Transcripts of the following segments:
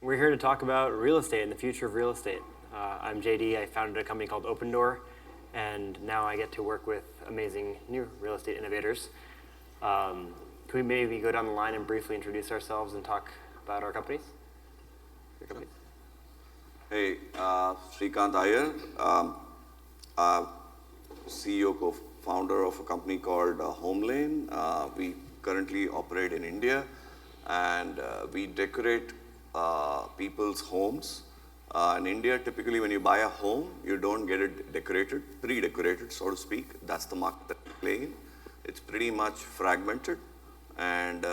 We're here to talk about real estate and the future of real estate. I'm JD. I founded a company called Opendoor, and now I get to work with amazing new real estate innovators. Can we maybe go down the line and briefly introduce ourselves and talk about our companies? Hey, Srikanth Lyer, CEO, co-founder of a company called HomeLane. We currently operate in India, and we decorate people's homes. In India, typically when you buy a home, you don't get it decorated, pre-decorated, so to speak. That's the market that we play in. It's pretty much fragmented, and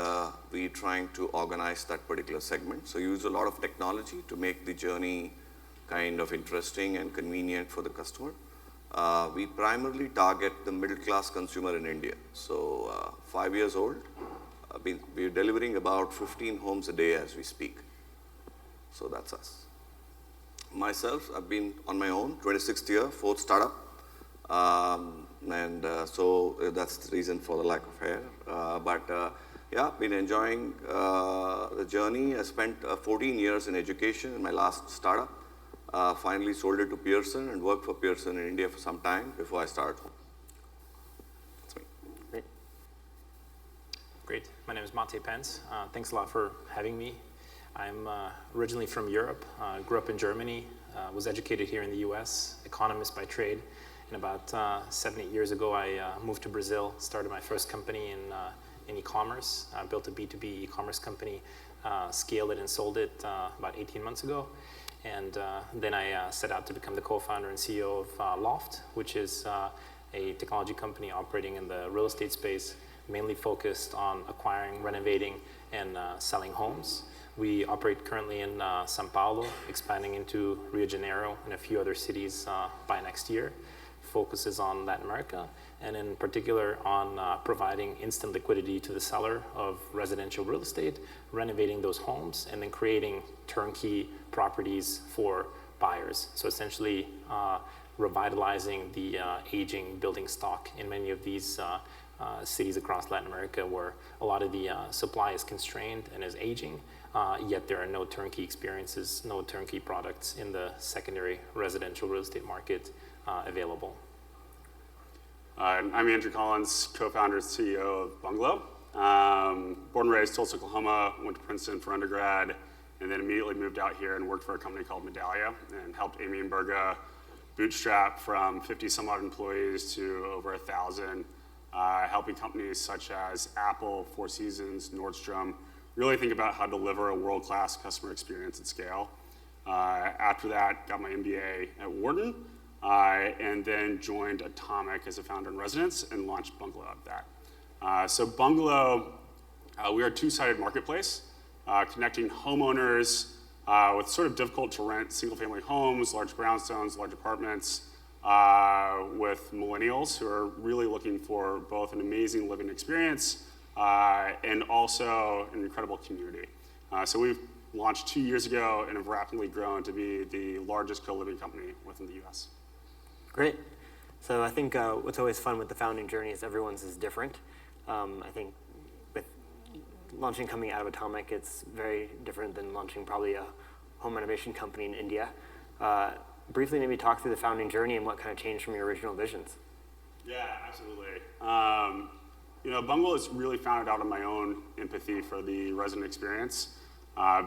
we're trying to organize that particular segment. So use a lot of technology to make the journey kind of interesting and convenient for the customer. We primarily target the middle-class consumer in India. So 5 years old, we're delivering about 15 homes a day as we speak. So that's us. Myself, I've been on my own, 26th year, 4th startup. So that's the reason for the lack of hair. Yeah, been enjoying the journey. I spent 14 years in education in my last startup. Finally sold it to Pearson and worked for Pearson in India for some time before I started home. That's me. Great. My name is Marty Pence. Thanks a lot for having me. I'm originally from Europe, grew up in Germany, was educated here in the US, economist by trade. And about 7-8 years ago, I moved to Brazil, started my first company in e-commerce, built a B2B e-commerce company, scaled it and sold it about 18 months ago. And then I set out to become the co-founder and CEO of Loft, which is a technology company operating in the real estate space, mainly focused on acquiring, renovating, and selling homes. We operate currently in São Paulo, expanding into Rio de Janeiro and a few other cities by next year. Focuses on Latin America, and in particular on providing instant liquidity to the seller of residential real estate, renovating those homes, and then creating turnkey properties for buyers. So essentially revitalizing the aging building stock in many of these cities across Latin America where a lot of the supply is constrained and is aging, yet there are no turnkey experiences, no turnkey products in the secondary residential real estate market available. I'm Andrew Collins, co-founder and CEO of Bungalow. Born and raised Tulsa, Oklahoma, went to Princeton for undergrad, and then immediately moved out here and worked for a company called Medallia and helped Amy and Berga bootstrap from 50 some odd employees to over 1,000, helping companies such as Apple, Four Seasons, Nordstrom, really think about how to deliver a world-class customer experience at scale. After that, got my MBA at Wharton, and then joined Atomic as a founder in residence and launched Bungalow at that. So Bungalow, we are a two-sided marketplace, connecting homeowners with sort of difficult to rent single-family homes, large brownstones, large apartments, with millennials who are really looking for both an amazing living experience and also an incredible community. So we've launched 2 years ago and have rapidly grown to be the largest co-living company within the US. Great. So I think what's always fun with the founding journey is everyone's is different. I think with launching coming out of Atomic, it's very different than launching probably a home renovation company in India. Briefly, maybe talk through the founding journey and what kind of changed from your original visions. Yeah, absolutely. Bungalow is really founded out of my own empathy for the resident experience.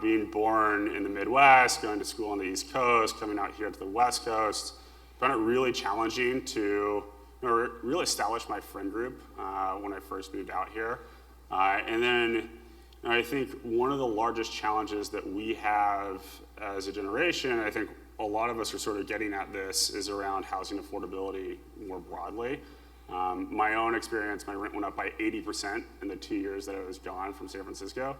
Being born in the Midwest, going to school on the East Coast, coming out here to the West Coast, found it really challenging to really establish my friend group when I first moved out here. And then I think one of the largest challenges that we have as a generation, I think a lot of us are sort of getting at this, is around housing affordability more broadly. My own experience, my rent went up by 80% in the 2 years that I was gone from San Francisco.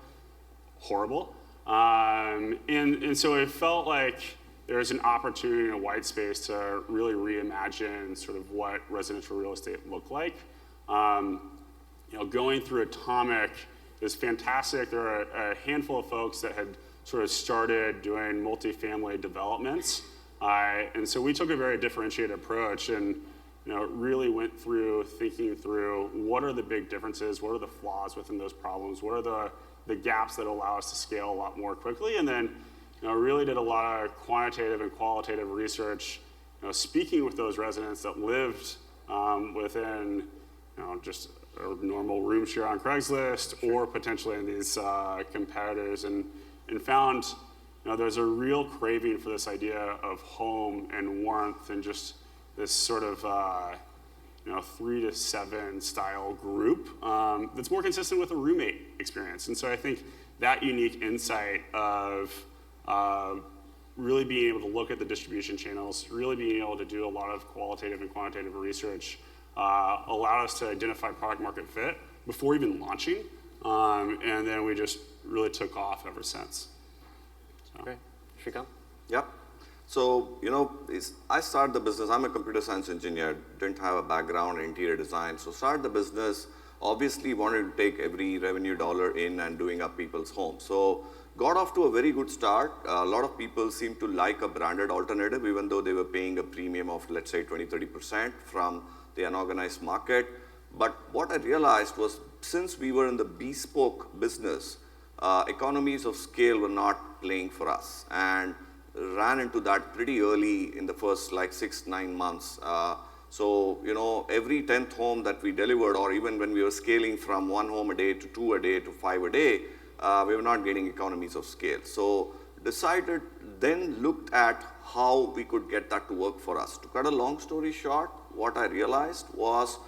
Horrible. And so it felt like there's an opportunity in a white space to really reimagine sort of what residential real estate looked like. Going through Atomic is fantastic. There are a handful of folks that had sort of started doing multifamily developments. And so we took a very differentiated approach and really went through thinking through what are the big differences, what are the flaws within those problems, what are the gaps that allow us to scale a lot more quickly, and then really did a lot of quantitative and qualitative research, speaking with those residents that lived within, just a normal room share on Craigslist or potentially in these competitors, and found, there's a real craving for this idea of home and warmth and just this sort of 3 to 7 style group that's more consistent with a roommate experience. And so I think that unique insight of really being able to look at the distribution channels, really being able to do a lot of qualitative and quantitative research allowed us to identify product market fit before even launching, and then we just really took off ever since. So. Great. Srikanth? Yep. So, I started the business, I'm a computer science engineer, didn't have a background in interior design. So started the business, obviously wanted to take every revenue dollar in and doing up people's homes. So got off to a very good start. A lot of people seem to like a branded alternative, even though they were paying a premium of, let's say, 20-30% from the unorganized market. But what I realized was, since we were in the bespoke business, economies of scale were not playing for us, and ran into that pretty early in the first 6-9 months. So, every 10th home that we delivered, or even when we were scaling from 1 home a day to 2 a day to 5 a day, we were not getting economies of scale. So then looked at how we could get that to work for us. To cut a long story short, what I realized was,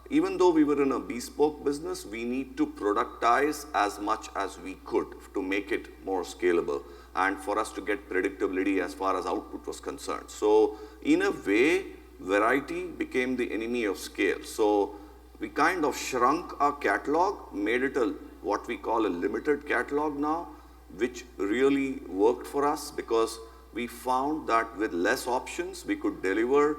even though we were in a bespoke business, we need to productize as much as we could to make it more scalable and for us to get predictability as far as output was concerned. So in a way, variety became the enemy of scale. So we kind of shrunk our catalog, made it what we call a limited catalog now, which really worked for us because we found that with less options, we could deliver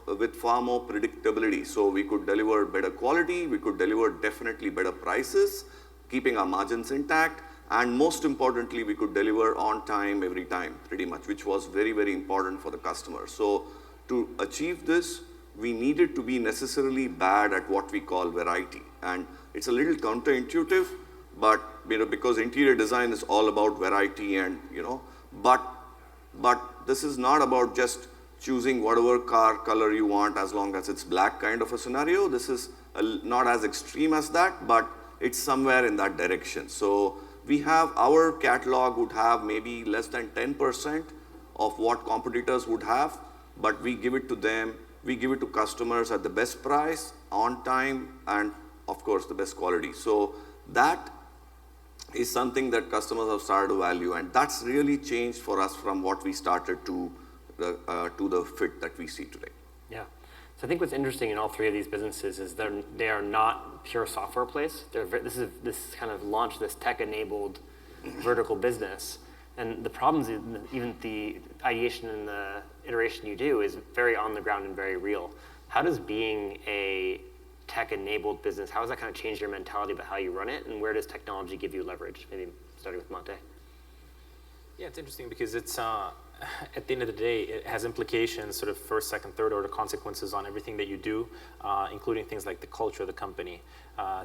with far more predictability. So we could deliver better quality, we could deliver definitely better prices, keeping our margins intact, and most importantly, we could deliver on time every time, pretty much, which was very, very important for the customer. So to achieve this, we needed to be necessarily bad at what we call variety. And it's a little counterintuitive, but because interior design is all about variety, and but this is not about just choosing whatever car color you want as long as it's black kind of a scenario. This is not as extreme as that, but it's somewhere in that direction. So our catalog would have maybe less than 10% of what competitors would have, but we give it to them, we give it to customers at the best price, on time, and of course the best quality. So that is something that customers have started to value, and that's really changed for us from what we started to the fit that we see today. Yeah. So I think what's interesting in all three of these businesses is they are not pure software plays. This kind of launched this tech-enabled vertical business, and the problems, even the ideation and the iteration you do, is very on the ground and very real. How does being a tech-enabled business, how has that kind of changed your mentality about how you run it, and where does technology give you leverage? Maybe starting with Monte. Yeah, it's interesting because it's at the end of the day, it has implications, sort of first, second, third order consequences on everything that you do, including things like the culture of the company.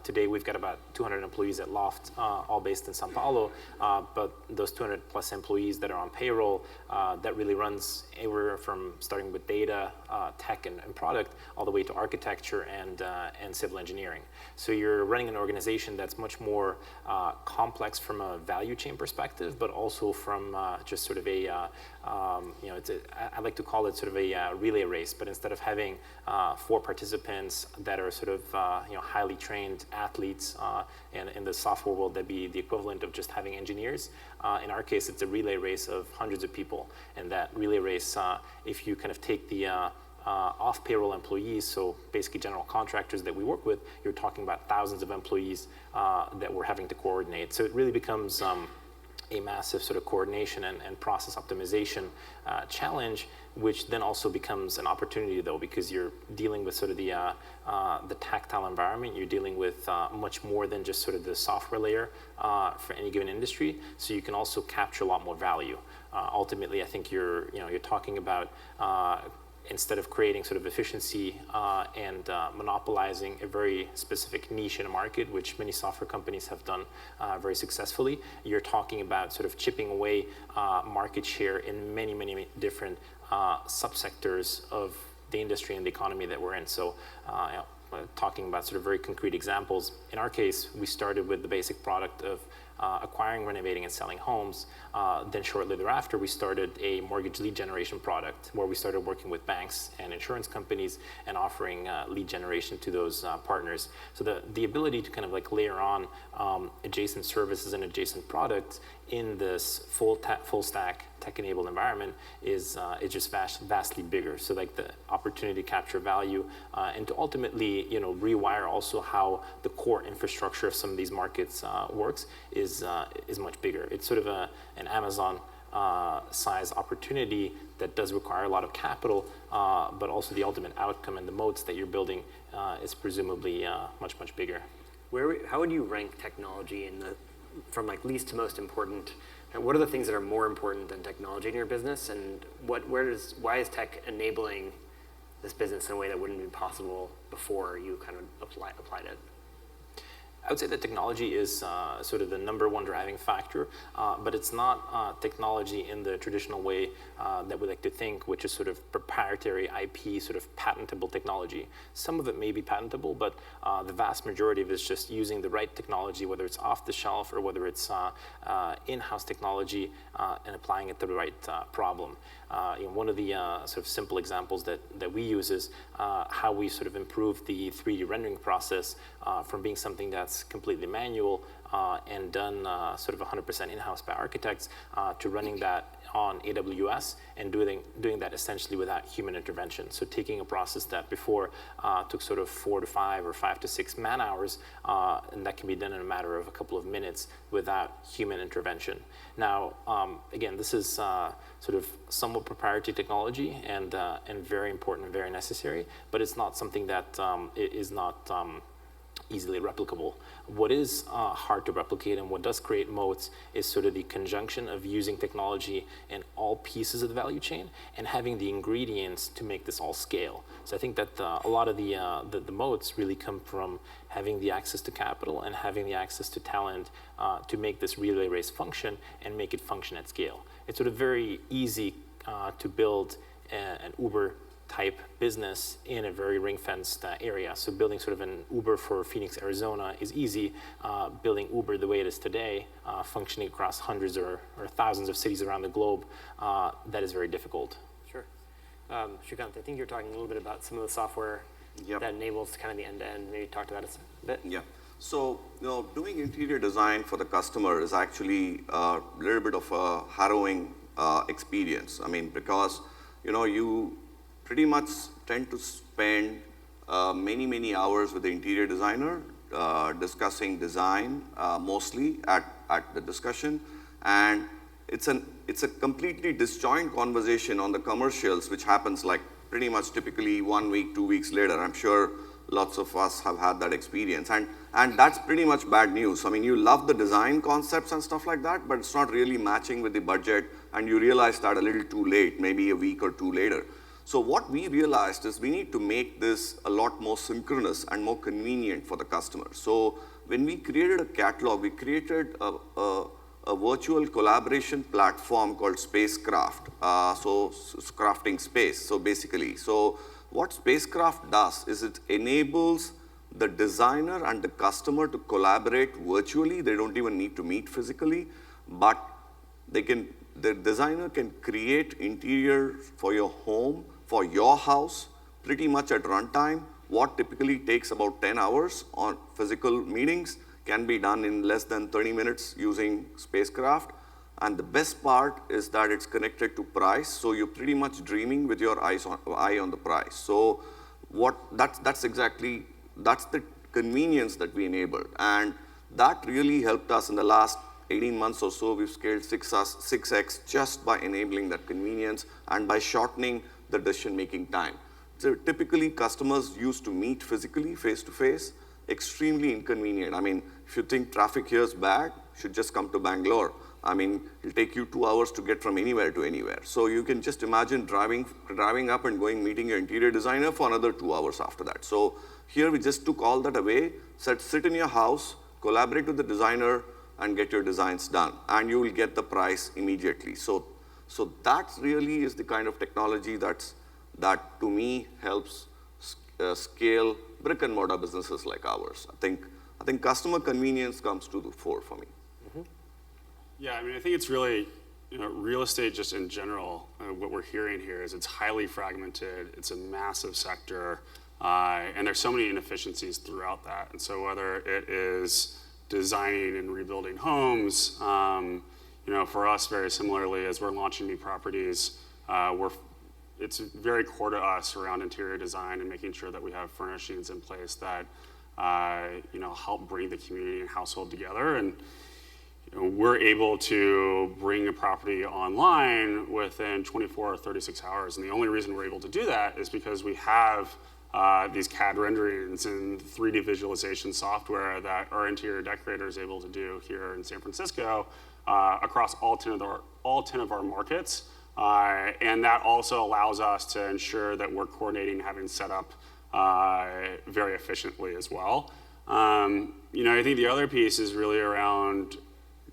Today, we've got about 200 employees at Loft, all based in Sao Paulo, but those 200 plus employees that are on payroll, that really runs everywhere from starting with data, tech, and product, all the way to architecture and civil engineering. So you're running an organization that's much more complex from a value chain perspective, but also from just sort of I like to call it sort of a relay race, but instead of having 4 participants that are sort of highly trained athletes, and in the software world that'd be the equivalent of just having engineers. In our case, it's a relay race of hundreds of people, and that relay race, if you kind of take the off-payroll employees, so basically general contractors that we work with, you're talking about thousands of employees that we're having to coordinate. So it really becomes a massive sort of coordination and process optimization challenge, which then also becomes an opportunity, though, because you're dealing with sort of the tactile environment. You're dealing with much more than just sort of the software layer for any given industry. So you can also capture a lot more value. Ultimately, I think you're talking about instead of creating sort of efficiency and monopolizing a very specific niche in a market, which many software companies have done very successfully, you're talking about sort of chipping away market share in many, many different subsectors of the industry and the economy that we're in. So talking about sort of very concrete examples, in our case, we started with the basic product of acquiring, renovating, and selling homes. Then shortly thereafter, we started a mortgage lead generation product where we started working with banks and insurance companies and offering lead generation to those partners. So the ability to kind of like layer on adjacent services and adjacent products in this full stack tech-enabled environment is just vastly bigger. So like the opportunity to capture value and to ultimately rewire also how the core infrastructure of some of these markets works is much bigger. It's sort of an Amazon size opportunity that does require a lot of capital, but also the ultimate outcome and the moats that you're building is presumably much bigger. How would you rank technology from like least to most important? And what are the things that are more important than technology in your business, and why is tech enabling this business in a way that wouldn't be possible before you kind of applied it? I would say that technology is sort of the number one driving factor, but it's not technology in the traditional way that we like to think, which is sort of proprietary IP, sort of patentable technology. Some of it may be patentable, but the vast majority of it is just using the right technology, whether it's off the shelf or whether it's in-house technology, and applying it to the right problem. One of the sort of simple examples that we use is how we sort of improved the 3D rendering process from being something that's completely manual and done sort of 100% in-house by architects to running that on AWS and doing that essentially without human intervention. So taking a process that before took sort of 4 to 5 or 5 to 6 man hours, and that can be done in a matter of a couple of minutes without human intervention. Now, again, this is sort of somewhat proprietary technology and very important and very necessary, but it's not something that is not easily replicable. What is hard to replicate and what does create moats is sort of the conjunction of using technology in all pieces of the value chain and having the ingredients to make this all scale. So I think that a lot of the moats really come from having the access to capital and having the access to talent to make this relay race function and make it function at scale. It's sort of very easy to build an Uber type business in a very ring-fenced area. So building sort of an Uber for Phoenix, Arizona is easy. Building Uber the way it is today, functioning across hundreds or thousands of cities around the globe, that is very difficult. Sure. Srikanth, I think you're talking a little bit about some of the software that enables kind of the end-to-end. Maybe talk to that a bit. Yeah. So, doing interior design for the customer is actually a little bit of a harrowing experience. I mean, because, you pretty much tend to spend many hours with the interior designer discussing design mostly at the discussion, and it's a completely disjoint conversation on the commercials, which happens like pretty much typically 1 week, 2 weeks later. I'm sure lots of us have had that experience, and that's pretty much bad news. I mean, you love the design concepts and stuff like that, but it's not really matching with the budget, and you realize that a little too late, maybe a week or two later. So what we realized is we need to make this a lot more synchronous and more convenient for the customer. So when we created a catalog, we created a virtual collaboration platform called Spacecraft, so crafting space, so basically. So what Spacecraft does is it enables the designer and the customer to collaborate virtually. They don't even need to meet physically, but the designer can create interior for your home, for your house, pretty much at runtime. What typically takes about 10 hours on physical meetings can be done in less than 30 minutes using Spacecraft. And the best part is that it's connected to price, so you're pretty much dreaming with your eye on the price. So that's the convenience that we enabled. And that really helped us in the last 18 months or so. We've scaled 6x just by enabling that convenience and by shortening the decision-making time. So typically, customers used to meet physically, face-to-face, extremely inconvenient. I mean, if you think traffic here is bad, you should just come to Bangalore. I mean, it'll take you 2 hours to get from anywhere to anywhere. So you can just imagine driving up and going, meeting your interior designer for another 2 hours after that. So here we just took all that away, said sit in your house, collaborate with the designer, and get your designs done. And you will get the price immediately. So that really is the kind of technology that to me helps scale brick and mortar businesses like ours. I think customer convenience comes to the fore for me. Yeah, I mean, I think it's really, real estate just in general, what we're hearing here is it's highly fragmented, it's a massive sector, and there's so many inefficiencies throughout that. And so whether it is designing and rebuilding homes, for us very similarly, as we're launching new properties, it's very core to us around interior design and making sure that we have furnishings in place that help bring the community and household together. And we're able to bring a property online within 24 or 36 hours. And the only reason we're able to do that is because we have these CAD renderings and 3D visualization software that our interior decorator is able to do here in San Francisco across all 10 of our markets. And that also allows us to ensure that we're coordinating, having set up very efficiently as well. I think the other piece is really around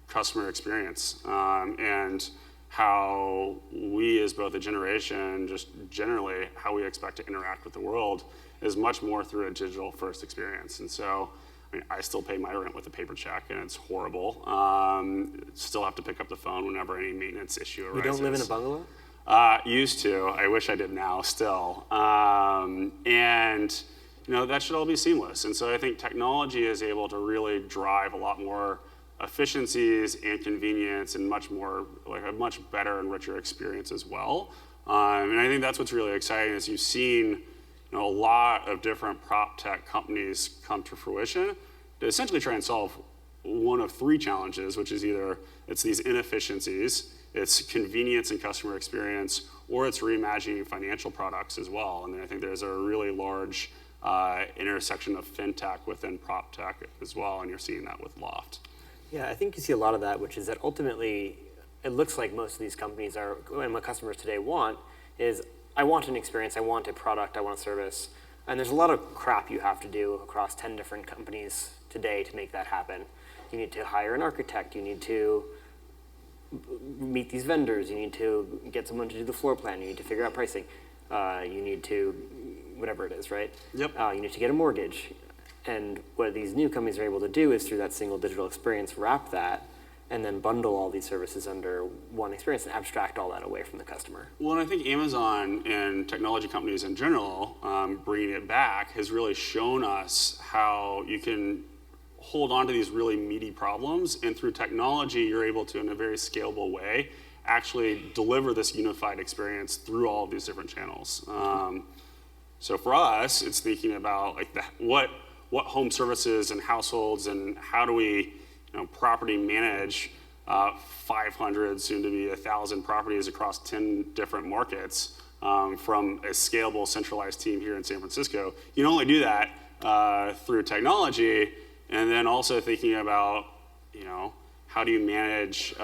customer experience and how we as both a generation, just generally how we expect to interact with the world is much more through a digital first experience. And so, I still pay my rent with a paper check and it's horrible. Still have to pick up the phone whenever any maintenance issue arises. You don't live in a bungalow? Used to. I wish I did now still. That should all be seamless. And so I think technology is able to really drive a lot more efficiencies and convenience and much more, like a much better and richer experience as well. And I think that's what's really exciting is you've seen a lot of different prop tech companies come to fruition to essentially try and solve one of three challenges, which is either it's these inefficiencies, it's convenience and customer experience, or it's reimagining financial products as well. And I think there's a really large intersection of fintech within prop tech as well, and you're seeing that with Loft. Yeah, I think you see a lot of that, which is that ultimately it looks like most of these companies are, and what customers today want is, I want an experience, I want a product, I want a service. And there's a lot of crap you have to do across 10 different companies today to make that happen. You need to hire an architect, you need to meet these vendors, you need to get someone to do the floor plan, you need to figure out pricing, you need to, whatever it is, right? Yep. You need to get a mortgage. And what these new companies are able to do is through that single digital experience, wrap that, and then bundle all these services under one experience and abstract all that away from the customer. Well, and I think Amazon and technology companies in general, bringing it back, has really shown us how you can hold on to these really meaty problems, and through technology, you're able to, in a very scalable way, actually deliver this unified experience through all of these different channels. So for us, it's thinking about like what home services and households and how do we property manage 500, soon to be 1,000 properties across 10 different markets from a scalable, centralized team here in San Francisco. You can only do that through technology, and then also thinking about, how do you manage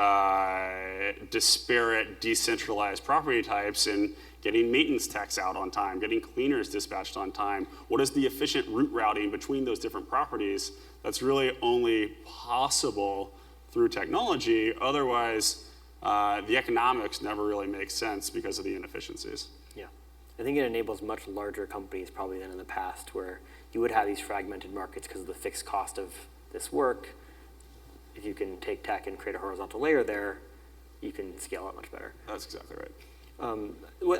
disparate, decentralized property types and getting maintenance techs out on time, getting cleaners dispatched on time. What is the efficient route routing between those different properties? That's really only possible through technology. Otherwise, the economics never really make sense because of the inefficiencies. Yeah, I think it enables much larger companies probably than in the past, where you would have these fragmented markets because of the fixed cost of this work. If you can take tech and create a horizontal layer there, you can scale it much better. That's exactly right. I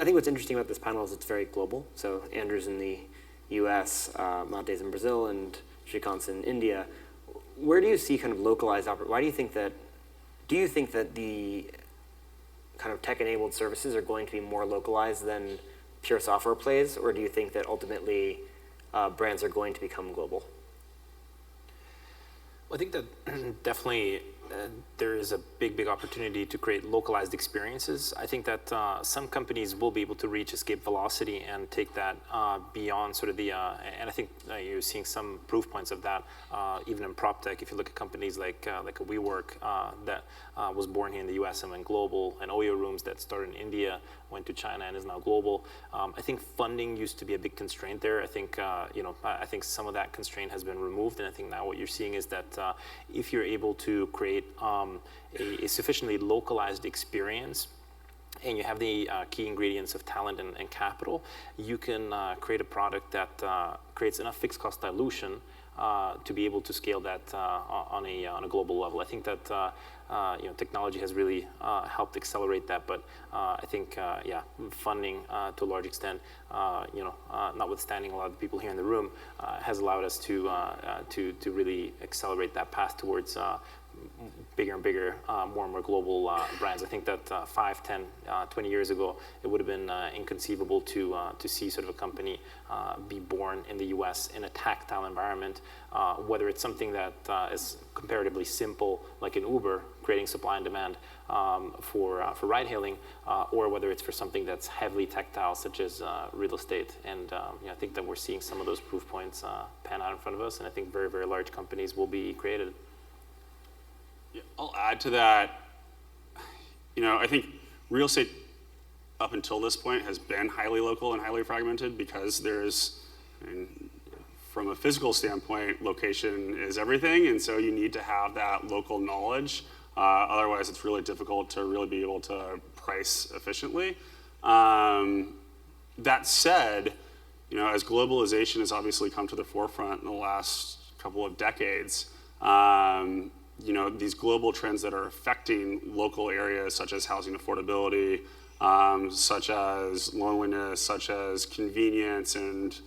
think what's interesting about this panel is it's very global. So Andrew's in the US, Mate's in Brazil, and Srikanth's in India. Where do you see kind of localized why do you think that the kind of tech-enabled services are going to be more localized than pure software plays, or do you think that ultimately brands are going to become global? Well, I think that definitely there is a big opportunity to create localized experiences. I think that some companies will be able to reach escape velocity and take that beyond sort of the, and I think you're seeing some proof points of that even in prop tech. If you look at companies like a WeWork that was born here in the US and went global, and Oyo Rooms that started in India, went to China and is now global. I think funding used to be a big constraint there. I think I think some of that constraint has been removed, and I think now what you're seeing is that if you're able to create a sufficiently localized experience, and you have the key ingredients of talent and capital, you can create a product that creates enough fixed cost dilution to be able to scale that on a global level. I think that technology has really helped accelerate that, but I think funding to a large extent, notwithstanding a lot of the people here in the room, has allowed us to really accelerate that path towards bigger and bigger, more and more global brands. I think that 5, 10, 20 years ago, it would have been inconceivable to see sort of a company be born in the US in a tactile environment, whether it's something that is comparatively simple, like an Uber, creating supply and demand for ride hailing, or whether it's for something that's heavily tactile, such as real estate. And I think that we're seeing some of those proof points pan out in front of us, and I think very, very large companies will be created. Yeah, I'll add to that. I think real estate up until this point has been highly local and highly fragmented because from a physical standpoint, location is everything, and so you need to have that local knowledge. Otherwise, it's really difficult to really be able to price efficiently. That said, as globalization has obviously come to the forefront in the last couple of decades, these global trends that are affecting local areas, such as housing affordability, such as loneliness, such as convenience, and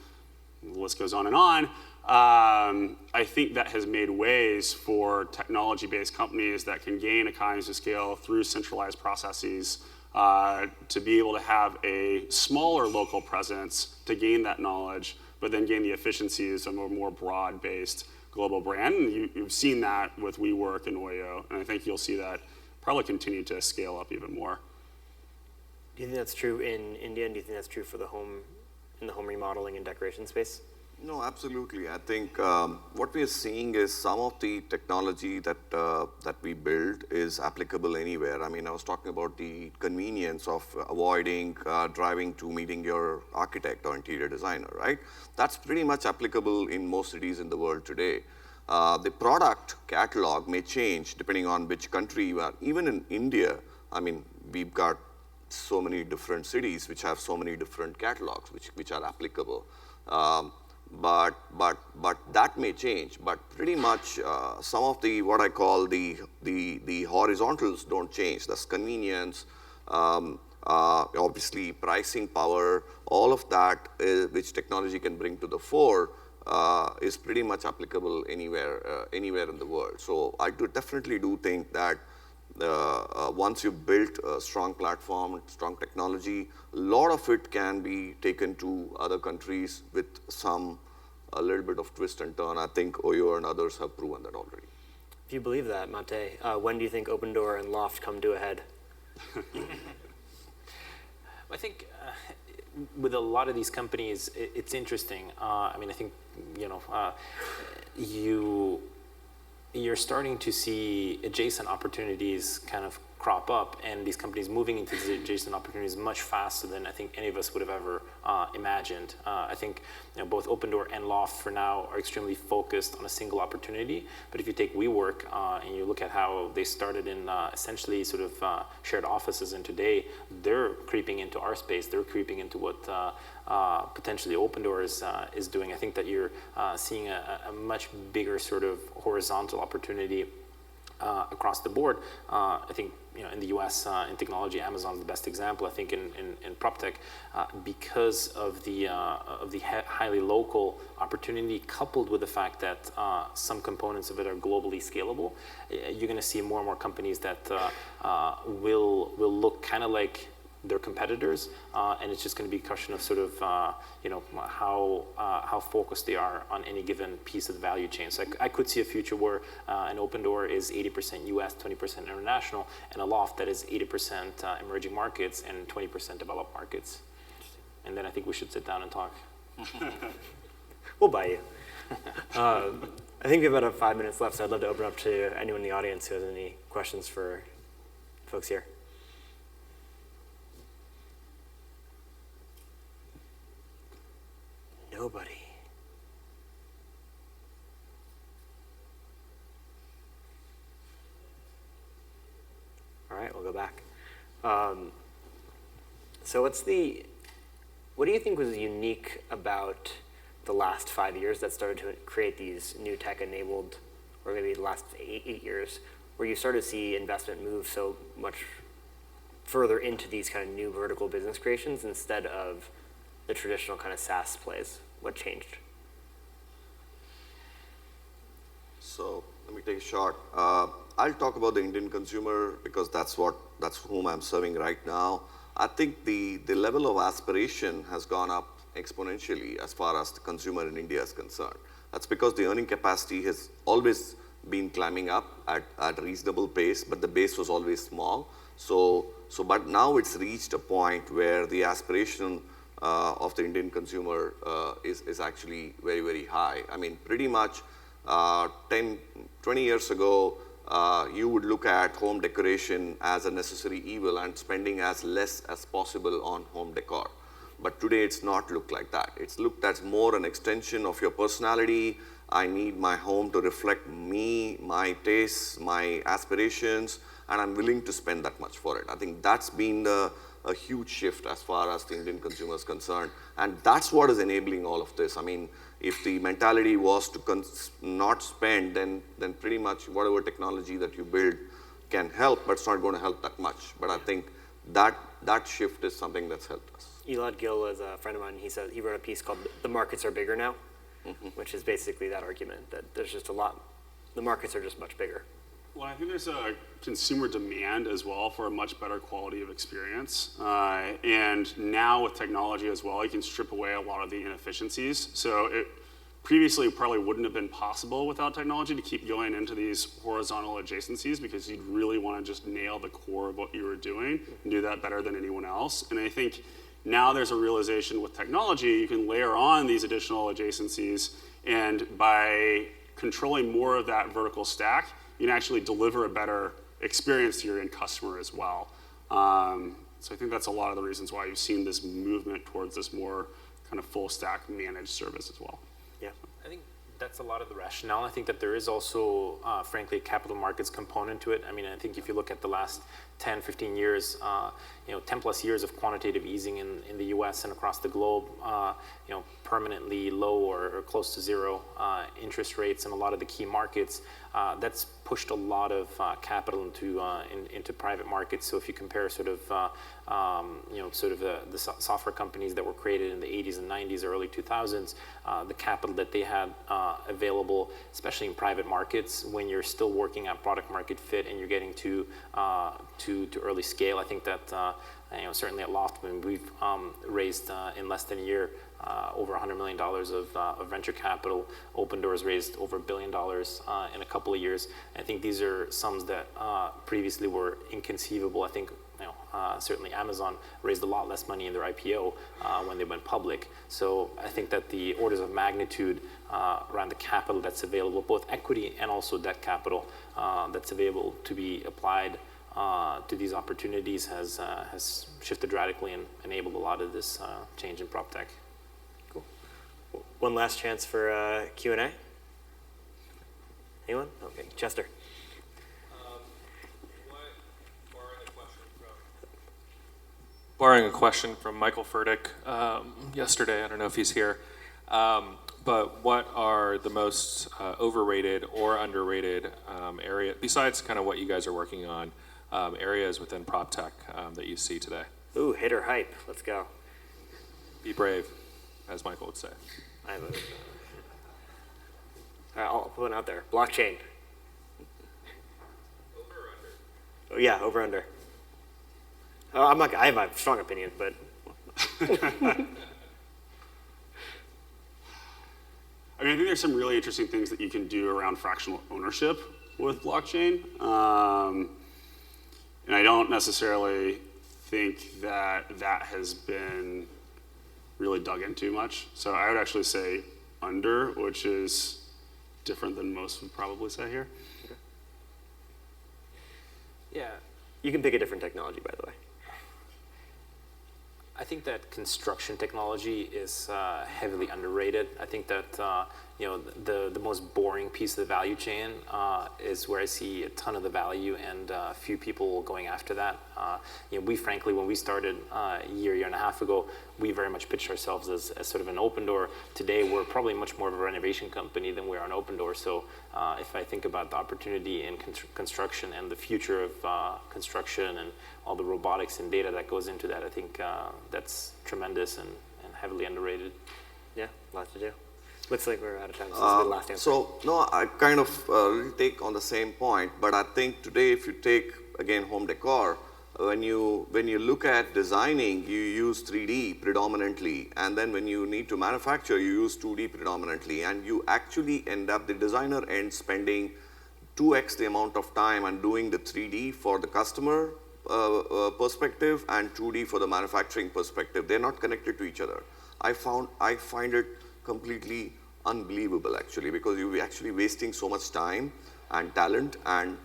the list goes on and on. I think that has made ways for technology-based companies that can gain economies of scale through centralized processes to be able to have a smaller local presence to gain that knowledge, but then gain the efficiencies of a more broad-based global brand. And you've seen that with WeWork and Oyo, and I think you'll see that probably continue to scale up even more. Do you think that's true in India, and do you think that's true for the home remodeling and decoration space? No, absolutely. I think what we are seeing is some of the technology that we build is applicable anywhere. I mean, I was talking about the convenience of avoiding driving to meeting your architect or interior designer, right? That's pretty much applicable in most cities in the world today. The product catalog may change depending on which country you are. Even in India, I mean, we've got so many different cities which have so many different catalogs which are applicable. But that may change. But pretty much some of the what I call the horizontals don't change. That's convenience, obviously pricing power, all of that which technology can bring to the fore is pretty much applicable anywhere in the world. So I definitely do think that once you've built a strong platform, strong technology, a lot of it can be taken to other countries with a little bit of twist and turn. I think Oyo and others have proven that already. If you believe that, Mate, when do you think Opendoor and Loft come to a head? I think with a lot of these companies, it's interesting. I mean, I think you're starting to see adjacent opportunities kind of crop up, and these companies moving into these adjacent opportunities much faster than I think any of us would have ever imagined. I think both Opendoor and Loft for now are extremely focused on a single opportunity. But if you take WeWork and you look at how they started in essentially sort of shared offices, and today they're creeping into our space, they're creeping into what potentially Opendoor is doing. I think that you're seeing a much bigger sort of horizontal opportunity across the board. I think in the US in technology, Amazon's the best example. I think in prop tech, because of the highly local opportunity, coupled with the fact that some components of it are globally scalable, you're going to see more and more companies that will look kind of like their competitors, and it's just going to be a question of sort of how focused they are on any given piece of the value chain. So I could see a future where an Opendoor is 80% US, 20% international, and a Loft that is 80% emerging markets and 20% developed markets. And then I think we should sit down and talk. We'll buy you. I think we have about 5 minutes left, so I'd love to open up to anyone in the audience who has any questions for folks here. Nobody. All right, we'll go back. So what do you think was unique about the last 5 years that started to create these new tech-enabled, or maybe the last eight years, where you started to see investment move so much further into these kind of new vertical business creations instead of the traditional kind of SaaS plays? What changed? So let me take a shot. I'll talk about the Indian consumer because that's whom I'm serving right now. I think the level of aspiration has gone up exponentially as far as the consumer in India is concerned. That's because the earning capacity has always been climbing up at a reasonable pace, but the base was always small. But now it's reached a point where the aspiration of the Indian consumer is actually very, very high. I mean, pretty much 10, 20 years ago, you would look at home decoration as a necessary evil and spending as less as possible on home decor. But today it's not looked like that. It's looked as more an extension of your personality. I need my home to reflect me, my tastes, my aspirations, and I'm willing to spend that much for it. I think that's been a huge shift as far as the Indian consumer is concerned. And that's what is enabling all of this. I mean, if the mentality was to not spend, then pretty much whatever technology that you build can help, but it's not going to help that much. But I think that shift is something that's helped us. Elad Gil is a friend of mine. He said he wrote a piece called "The Markets Are Bigger Now," which is basically that argument that there's just a lot. The markets are just much bigger. Well, I think there's a consumer demand as well for a much better quality of experience. And now with technology as well, you can strip away a lot of the inefficiencies. So it previously probably wouldn't have been possible without technology to keep going into these horizontal adjacencies because you'd really want to just nail the core of what you were doing and do that better than anyone else. And I think now there's a realization with technology, you can layer on these additional adjacencies, and by controlling more of that vertical stack, you can actually deliver a better experience to your end customer as well. So I think that's a lot of the reasons why you've seen this movement towards this more kind of full stack managed service as well. Yeah. I think that's a lot of the rationale. I think that there is also, frankly, a capital markets component to it. I mean, I think if you look at the last 10, 15 years, 10 plus years of quantitative easing in the US and across the globe, permanently low or close to zero interest rates in a lot of the key markets, that's pushed a lot of capital into private markets. So if you compare sort of the software companies that were created in the 80s and 90s, early 2000s, the capital that they had available, especially in private markets, when you're still working at product market fit and you're getting to early scale. I think that certainly at Loft, when we've raised in less than a year over $100 million of venture capital. Opendoor has raised over $1 billion in a couple of years. I think these are sums that previously were inconceivable. I think certainly Amazon raised a lot less money in their IPO when they went public. So I think that the orders of magnitude around the capital that's available, both equity and also debt capital that's available to be applied to these opportunities has shifted radically and enabled a lot of this change in prop tech. Cool. One last chance for Q&A. Anyone? Okay, Chester. Borrowing a question from Michael Furtick yesterday, I don't know if he's here, but what are the most overrated or underrated area, besides kind of what you guys are working on, areas within prop tech that you see today? Ooh, hit or hype. Let's go. Be brave, as Michael would say. All right, I'll put one out there. Blockchain. Over or under? Oh, yeah, over under. I have a strong opinion, but I mean, I think there's some really interesting things that you can do around fractional ownership with blockchain. And I don't necessarily think that that has been really dug into much. So I would actually say under, which is different than most would probably say here. Yeah, you can pick a different technology, by the way. I think that construction technology is heavily underrated. I think that the most boring piece of the value chain is where I see a ton of the value and few people going after that. We frankly, when we started a year and a half ago, we very much pitched ourselves as sort of an Opendoor. Today, we're probably much more of a renovation company than we are an Opendoor. So if I think about the opportunity in construction and the future of construction and all the robotics and data that goes into that, I think that's tremendous and heavily underrated. Yeah, lots to do. Looks like we're out of time. So this is the last answer. So, no, I kind of take on the same point, but I think today if you take, again, home decor, when you look at designing, you use 3D predominantly, and then when you need to manufacture, you use 2D predominantly, and you actually end up, the designer ends spending 2x the amount of time on doing the 3D for the customer perspective and 2D for the manufacturing perspective. They're not connected to each other. I find it completely unbelievable actually, because you're actually wasting so much time and talent and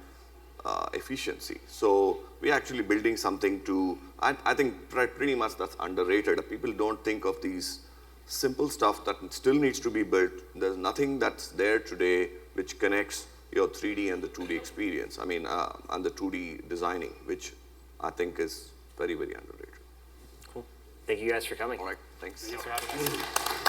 efficiency. So we're actually building something to, I think pretty much that's underrated. People don't think of these simple stuff that still needs to be built. There's nothing that's there today which connects your 3D and the 2D experience. I mean, and the 2D designing, which I think is very, very underrated. Cool. Thank you guys for coming. All right, thanks. Thanks for having us.